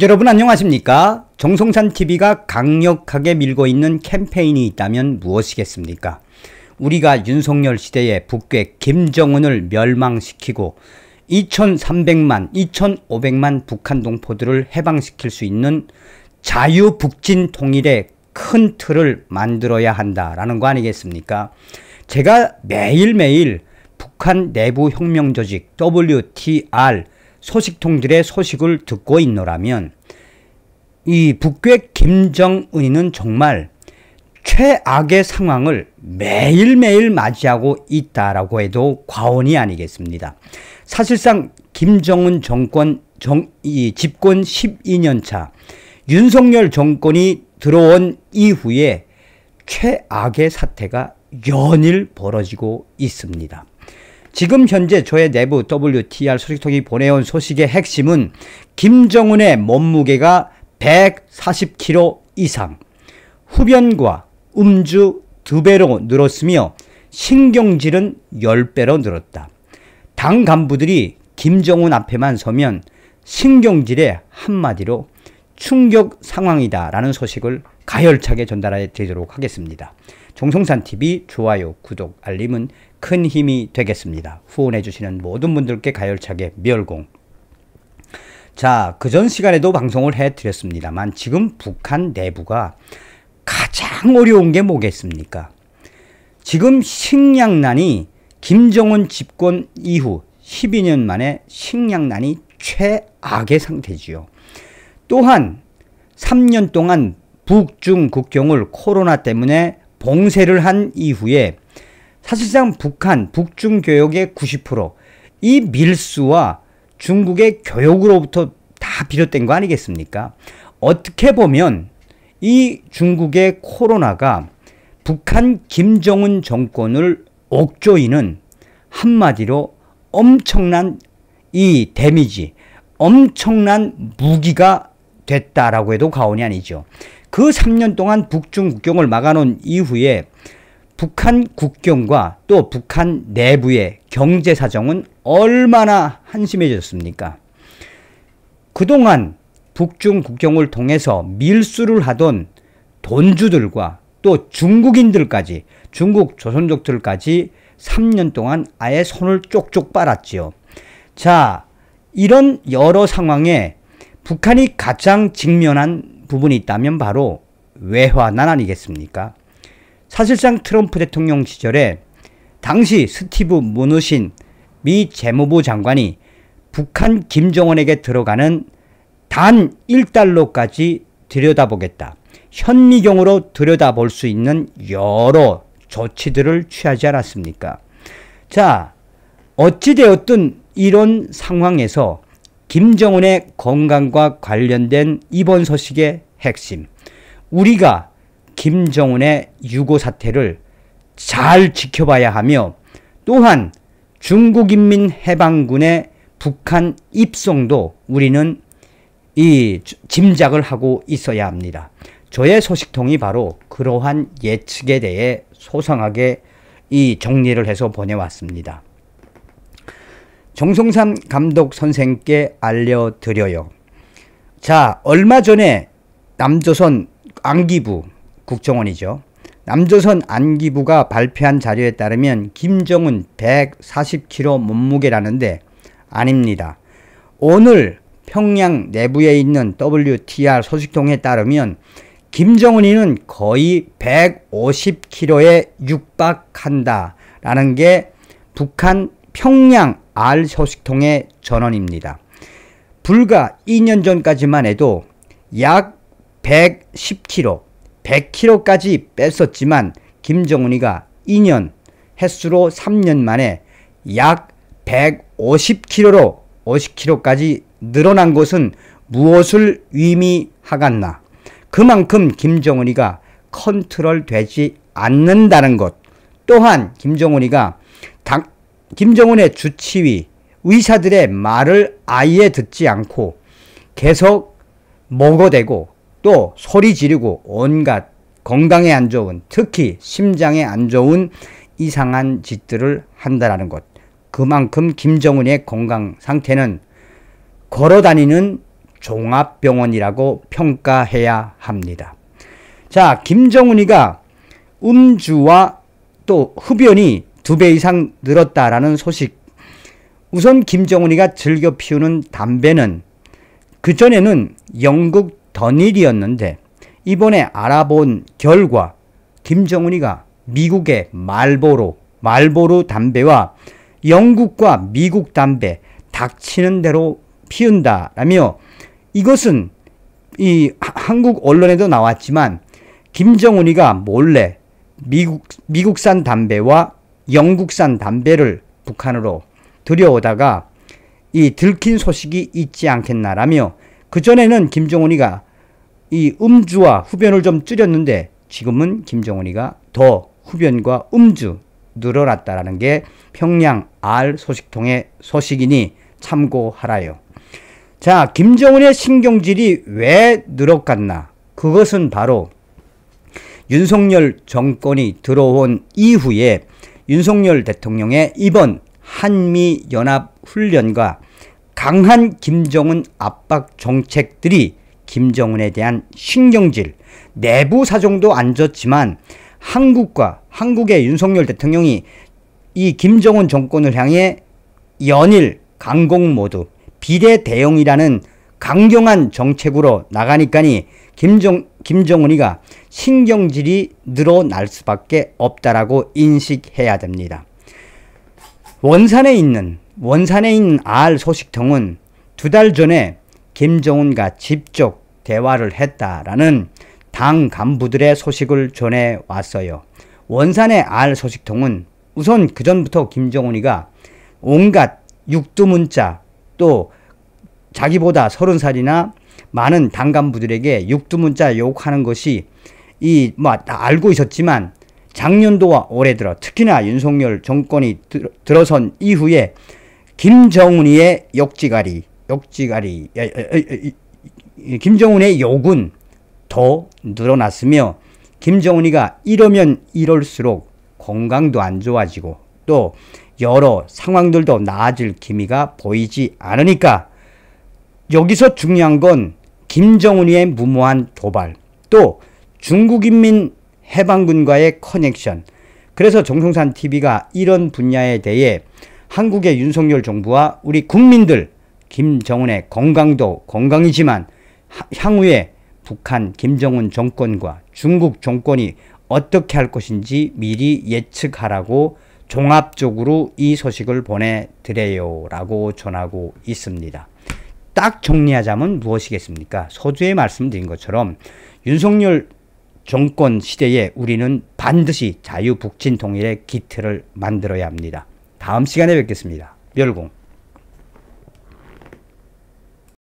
여러분 안녕하십니까? 정성산TV가 강력하게 밀고 있는 캠페인이 있다면 무엇이겠습니까? 우리가 윤석열 시대의 북괴 김정은을 멸망시키고 2300만, 2500만 북한 동포들을 해방시킬 수 있는 자유북진 통일의 큰 틀을 만들어야 한다라는 거 아니겠습니까? 제가 매일매일 북한 내부 혁명 조직 WTR 소식통들의 소식을 듣고 있노라면 이 북괴 김정은이는 정말 최악의 상황을 매일매일 맞이하고 있다라고 해도 과언이 아니겠습니다. 사실상 김정은 정권 집권 12년차 윤석열 정권이 들어온 이후에 최악의 사태가 연일 벌어지고 있습니다. 지금 현재 저의 내부 WTR 소식통이 보내온 소식의 핵심은 김정은의 몸무게가 140kg 이상, 흡연과 음주 2배로 늘었으며 신경질은 10배로 늘었다. 당 간부들이 김정은 앞에만 서면 신경질의 한마디로 충격 상황이다 라는 소식을 가열차게 전달해 드리도록 하겠습니다. 정성산TV 좋아요, 구독, 알림은 큰 힘이 되겠습니다. 후원해 주시는 모든 분들께 가열차게 멸공. 자, 그전 시간에도 방송을 해드렸습니다만 지금 북한 내부가 가장 어려운 게 뭐겠습니까? 지금 식량난이 김정은 집권 이후 12년 만에 식량난이 최악의 상태지요. 또한 3년 동안 북중 국경을 코로나 때문에 봉쇄를 한 이후에 사실상 북중 교역의 90% 이 밀수와 중국의 교역으로부터 다 비롯된 거 아니겠습니까? 어떻게 보면 이 중국의 코로나가 북한 김정은 정권을 옥조이는 한마디로 엄청난 이 데미지, 엄청난 무기가 됐다라고 해도 과언이 아니죠. 그 3년 동안 북중 국경을 막아놓은 이후에 북한 국경과 또 북한 내부의 경제 사정은 얼마나 한심해졌습니까? 그동안 북중 국경을 통해서 밀수를 하던 돈주들과 또 중국인들까지, 중국 조선족들까지 3년 동안 아예 손을 쪽쪽 빨았지요. 자, 이런 여러 상황에 북한이 가장 직면한 부분이 있다면 바로 외화난 아니겠습니까? 사실상 트럼프 대통령 시절에 당시 스티브 무누신 미 재무부 장관이 북한 김정은에게 들어가는 단 1달러까지 들여다보겠다. 현미경으로 들여다볼 수 있는 여러 조치들을 취하지 않았습니까? 자, 어찌되었든 이런 상황에서 김정은의 건강과 관련된 이번 소식의 핵심, 우리가 김정은의 유고 사태를 잘 지켜봐야 하며 또한 중국인민해방군의 북한 입성도 우리는 이 짐작을 하고 있어야 합니다. 저의 소식통이 바로 그러한 예측에 대해 소상하게 이 정리를 해서 보내왔습니다. 정성삼 감독 선생께 알려드려요. 자, 얼마 전에 남조선 안기부 국정원이죠. 남조선 안기부가 발표한 자료에 따르면 김정은 140kg 몸무게라는데 아닙니다. 오늘 평양 내부에 있는 WTR 소식통에 따르면 김정은이는 거의 150kg에 육박한다라는 게 북한 평양 R 소식통의 전언입니다. 불과 2년 전까지만 해도 약 110kg, 100kg까지 뺐었지만 김정은이가 2년 횟수로 3년 만에 약 150kg로 50kg까지 늘어난 것은 무엇을 의미하겠나? 그만큼 김정은이가 컨트롤되지 않는다는 것. 또한 김정은이가 김정은의 주치의 의사들의 말을 아예 듣지 않고 계속 먹어대고 또 소리 지르고 온갖 건강에 안 좋은, 특히 심장에 안 좋은 이상한 짓들을 한다는 것. 그만큼 김정은의 건강 상태는 걸어다니는 종합병원이라고 평가해야 합니다. 자, 김정은이가 음주와 또 흡연이 2배 이상 늘었다라는 소식. 우선 김정은이가 즐겨 피우는 담배는 그전에는 영국 더닐이었는데 이번에 알아본 결과 김정은이가 미국의 말보로 담배와 영국과 미국 담배 닥치는 대로 피운다라며, 이것은 이 한국 언론에도 나왔지만 김정은이가 몰래 미국산 담배와 영국산 담배를 북한으로 들여오다가 이 들킨 소식이 있지 않겠나라며, 그전에는 김정은이가 이 음주와 흡연을 좀 줄였는데 지금은 김정은이가 더 흡연과 음주 늘어났다라는 게 평양 알 소식통의 소식이니 참고하라요. 자, 김정은의 신경질이 왜 늘어갔나? 그것은 바로 윤석열 정권이 들어온 이후에 윤석열 대통령의 이번 한미연합훈련과 강한 김정은 압박 정책들이 김정은에 대한 신경질, 내부 사정도 안 좋지만 한국의 윤석열 대통령이 이 김정은 정권을 향해 연일 강공 모드, 비례 대응이라는 강경한 정책으로 나가니까니 김정은이가 신경질이 늘어날 수밖에 없다라고 인식해야 됩니다. 원산에 있는 알 소식통은 2달 전에 김정은과 직접 대화를 했다라는 당 간부들의 소식을 전해왔어요. 원산의 알 소식통은 우선 그전부터 김정은이가 온갖 육두문자, 또 자기보다 30살이나 많은 당 간부들에게 육두문자 욕하는 것이 다 알고 있었지만 작년도와 올해 들어 특히나 윤석열 정권이 들어선 이후에 김정은이의 김정은의 욕은 더 늘어났으며, 김정은이가 이러면 이럴수록 건강도 안 좋아지고 또 여러 상황들도 나아질 기미가 보이지 않으니까, 여기서 중요한 건 김정은이의 무모한 도발, 또 중국인민 해방군과의 커넥션. 그래서 정성산 TV가 이런 분야에 대해 한국의 윤석열 정부와 우리 국민들, 김정은의 건강도 건강이지만 향후에 북한 김정은 정권과 중국 정권이 어떻게 할 것인지 미리 예측하라고 종합적으로 이 소식을 보내드려요 라고 전하고 있습니다. 딱 정리하자면 무엇이겠습니까? 서두에 말씀드린 것처럼 윤석열 정권 시대에 우리는 반드시 자유북진 통일의 기틀을 만들어야 합니다. 다음 시간에 뵙겠습니다. 멸공.